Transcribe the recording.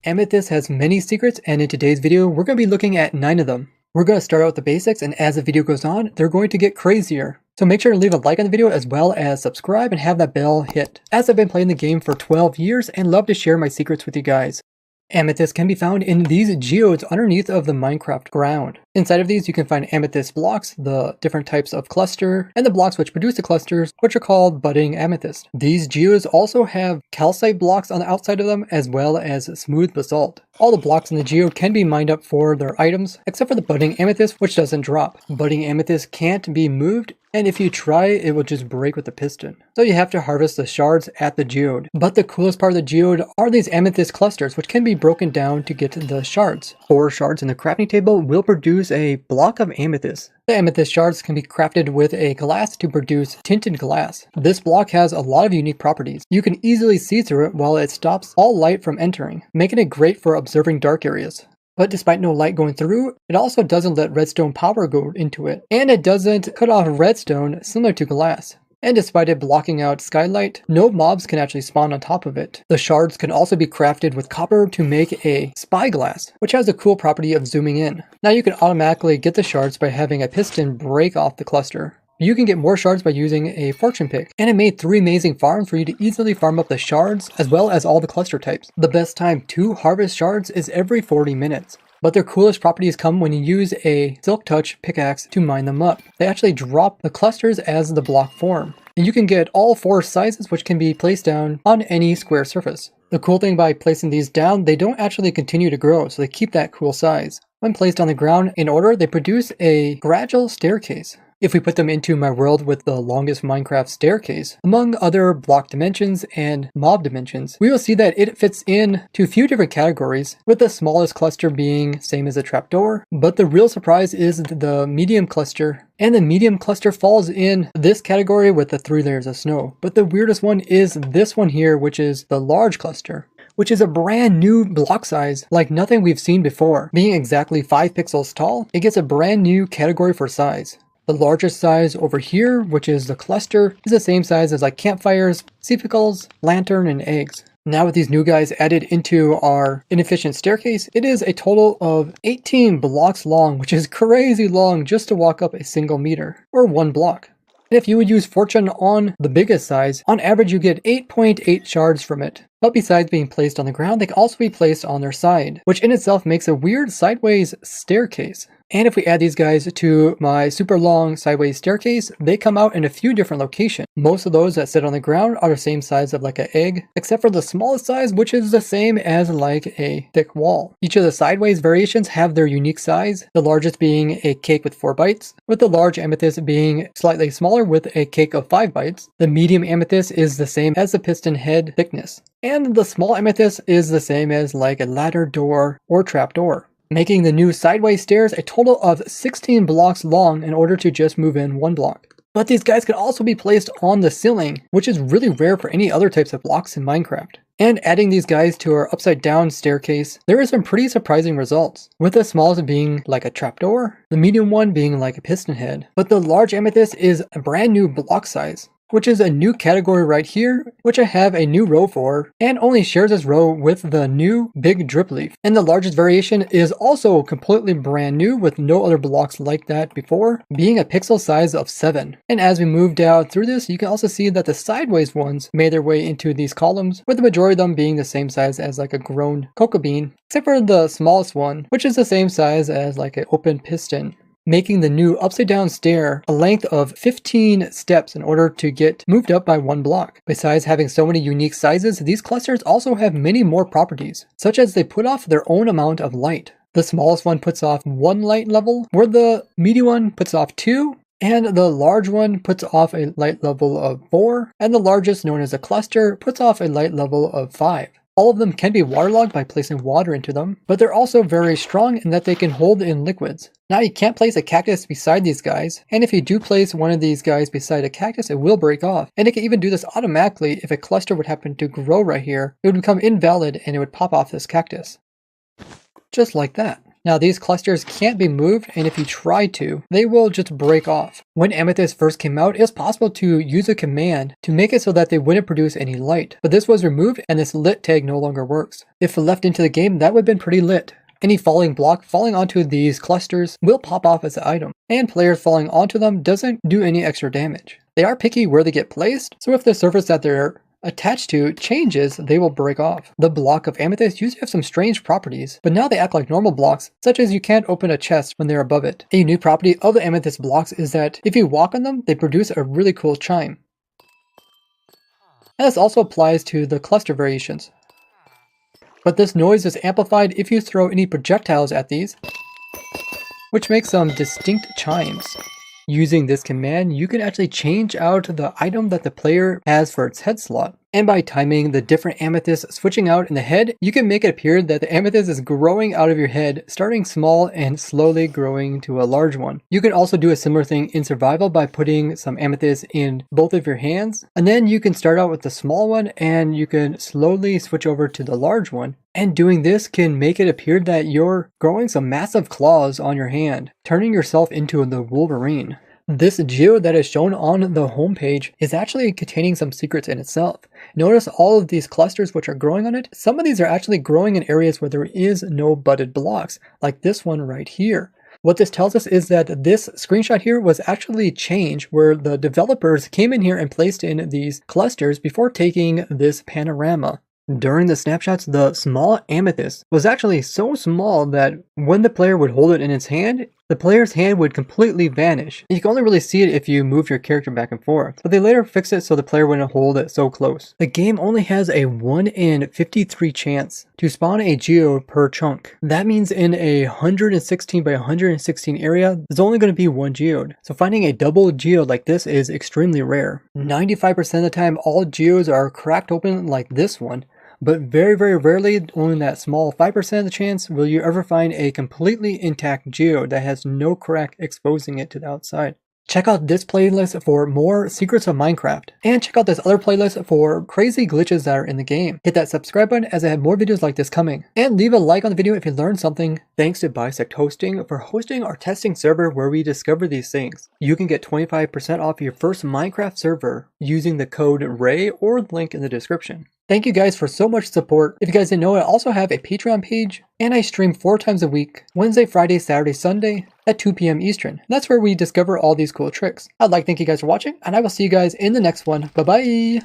Amethyst has many secrets, and in today's video, we're going to be looking at 9 of them. We're going to start out with the basics, and as the video goes on, they're going to get crazier. So make sure to leave a like on the video as well as subscribe and have that bell hit, as I've been playing the game for 12 years and love to share my secrets with you guys. Amethyst can be found in these geodes underneath of the Minecraft ground. Inside of these you can find amethyst blocks, the different types of cluster, and the blocks which produce the clusters, which are called budding amethyst. These geodes also have calcite blocks on the outside of them as well as smooth basalt. All the blocks in the geode can be mined up for their items, except for the budding amethyst, which doesn't drop. Budding amethyst can't be moved, and if you try, it will just break with the piston. So you have to harvest the shards at the geode. But the coolest part of the geode are these amethyst clusters, which can be broken down to get the shards. 4 shards in the crafting table will produce a block of amethyst. The amethyst shards can be crafted with a glass to produce tinted glass. This block has a lot of unique properties. You can easily see through it while it stops all light from entering, making it great for observing dark areas. But despite no light going through, it also doesn't let redstone power go into it, and it doesn't cut off redstone similar to glass. And despite it blocking out skylight, no mobs can actually spawn on top of it. The shards can also be crafted with copper to make a spyglass, which has the cool property of zooming in. Now you can automatically get the shards by having a piston break off the cluster. You can get more shards by using a fortune pick, and it made 3 amazing farms for you to easily farm up the shards as well as all the cluster types. The best time to harvest shards is every 40 minutes. But their coolest properties come when you use a Silk Touch pickaxe to mine them up. They actually drop the clusters as the block form. And you can get all 4 sizes, which can be placed down on any square surface. The cool thing by placing these down, they don't actually continue to grow, so they keep that cool size. When placed on the ground in order, they produce a gradual staircase. If we put them into my world with the longest Minecraft staircase, among other block dimensions and mob dimensions, we will see that it fits in to a few different categories, with the smallest cluster being same as a trapdoor. But the real surprise is the medium cluster, and the medium cluster falls in this category with the 3 layers of snow. But the weirdest one is this one here, which is the large cluster, which is a brand new block size like nothing we've seen before. Being exactly 5 pixels tall, it gets a brand new category for size. The largest size over here, which is the cluster, is the same size as like campfires, sea pickles, lantern, and eggs. Now with these new guys added into our inefficient staircase, it is a total of 18 blocks long, which is crazy long just to walk up a single meter, or 1 block. And if you would use fortune on the biggest size, on average you get 8.8 shards from it. But besides being placed on the ground, they can also be placed on their side, which in itself makes a weird sideways staircase. And if we add these guys to my super long sideways staircase, they come out in a few different locations. Most of those that sit on the ground are the same size of like an egg, except for the smallest size, which is the same as like a thick wall. Each of the sideways variations have their unique size, the largest being a cake with 4 bites, with the large amethyst being slightly smaller with a cake of 5 bites. The medium amethyst is the same as the piston head thickness, and the small amethyst is the same as like a ladder door or trapdoor, making the new sideways stairs a total of 16 blocks long in order to just move in 1 block. But these guys can also be placed on the ceiling, which is really rare for any other types of blocks in Minecraft. And adding these guys to our upside down staircase, there are some pretty surprising results, with the smallest being like a trapdoor, the medium one being like a piston head, but the large amethyst is a brand new block size, which is a new category right here, which I have a new row for, and only shares this row with the new big drip leaf. And the largest variation is also completely brand new with no other blocks like that before, being a pixel size of 7. And as we move down through this, you can also see that the sideways ones made their way into these columns, with the majority of them being the same size as like a grown cocoa bean, except for the smallest one, which is the same size as like an open piston, making the new upside down stair a length of 15 steps in order to get moved up by 1 block. Besides having so many unique sizes, these clusters also have many more properties, such as they put off their own amount of light. The smallest one puts off 1 light level, where the medium one puts off 2, and the large one puts off a light level of 4, and the largest, known as a cluster, puts off a light level of 5. All of them can be waterlogged by placing water into them, but they're also very strong in that they can hold in liquids. Now you can't place a cactus beside these guys, and if you do place one of these guys beside a cactus, it will break off. And it can even do this automatically. If a cluster would happen to grow right here, it would become invalid and it would pop off this cactus. Just like that. Now these clusters can't be moved, and if you try to, they will just break off. When Amethyst first came out, it was possible to use a command to make it so that they wouldn't produce any light, but this was removed and this lit tag no longer works. If left into the game, that would have been pretty lit. Any falling block falling onto these clusters will pop off as an item, and players falling onto them doesn't do any extra damage. They are picky where they get placed, so if the surface that they're attached to changes, they will break off. The block of Amethyst used to have some strange properties, but now they act like normal blocks, such as you can't open a chest when they're above it. A new property of the Amethyst blocks is that if you walk on them, they produce a really cool chime. And this also applies to the cluster variations. But this noise is amplified if you throw any projectiles at these, which makes some distinct chimes. Using this command, you can actually change out the item that the player has for its head slot. And by timing the different amethysts switching out in the head, you can make it appear that the amethyst is growing out of your head, starting small and slowly growing to a large one. You can also do a similar thing in survival by putting some amethysts in both of your hands, and then you can start out with the small one and you can slowly switch over to the large one. And doing this can make it appear that you're growing some massive claws on your hand, turning yourself into the Wolverine. This geode that is shown on the homepage is actually containing some secrets in itself. Notice all of these clusters which are growing on it. Some of these are actually growing in areas where there is no budded blocks, like this one right here. What this tells us is that this screenshot here was actually changed where the developers came in here and placed in these clusters before taking this panorama. During the snapshots, the small amethyst was actually so small that when the player would hold it in his hand, the player's hand would completely vanish. You can only really see it if you move your character back and forth, but they later fixed it so the player wouldn't hold it so close. The game only has a 1 in 53 chance to spawn a geode per chunk. That means in a 116 by 116 area, there's only going to be one geode. So finding a double geode like this is extremely rare. 95% of the time, all geodes are cracked open like this one. But very, very rarely, only that small 5% of the chance, will you ever find a completely intact geode that has no crack exposing it to the outside. Check out this playlist for more secrets of Minecraft, and check out this other playlist for crazy glitches that are in the game. Hit that subscribe button as I have more videos like this coming, and leave a like on the video if you learned something. Thanks to Bisect Hosting for hosting our testing server where we discover these things. You can get 25% off your first Minecraft server using the code RAY or the link in the description. Thank you guys for so much support. If you guys didn't know, I also have a Patreon page, and I stream 4 times a week, Wednesday, Friday, Saturday, Sunday at 2 p.m. Eastern. That's where we discover all these cool tricks. I'd like to thank you guys for watching, and I will see you guys in the next one. Bye-bye!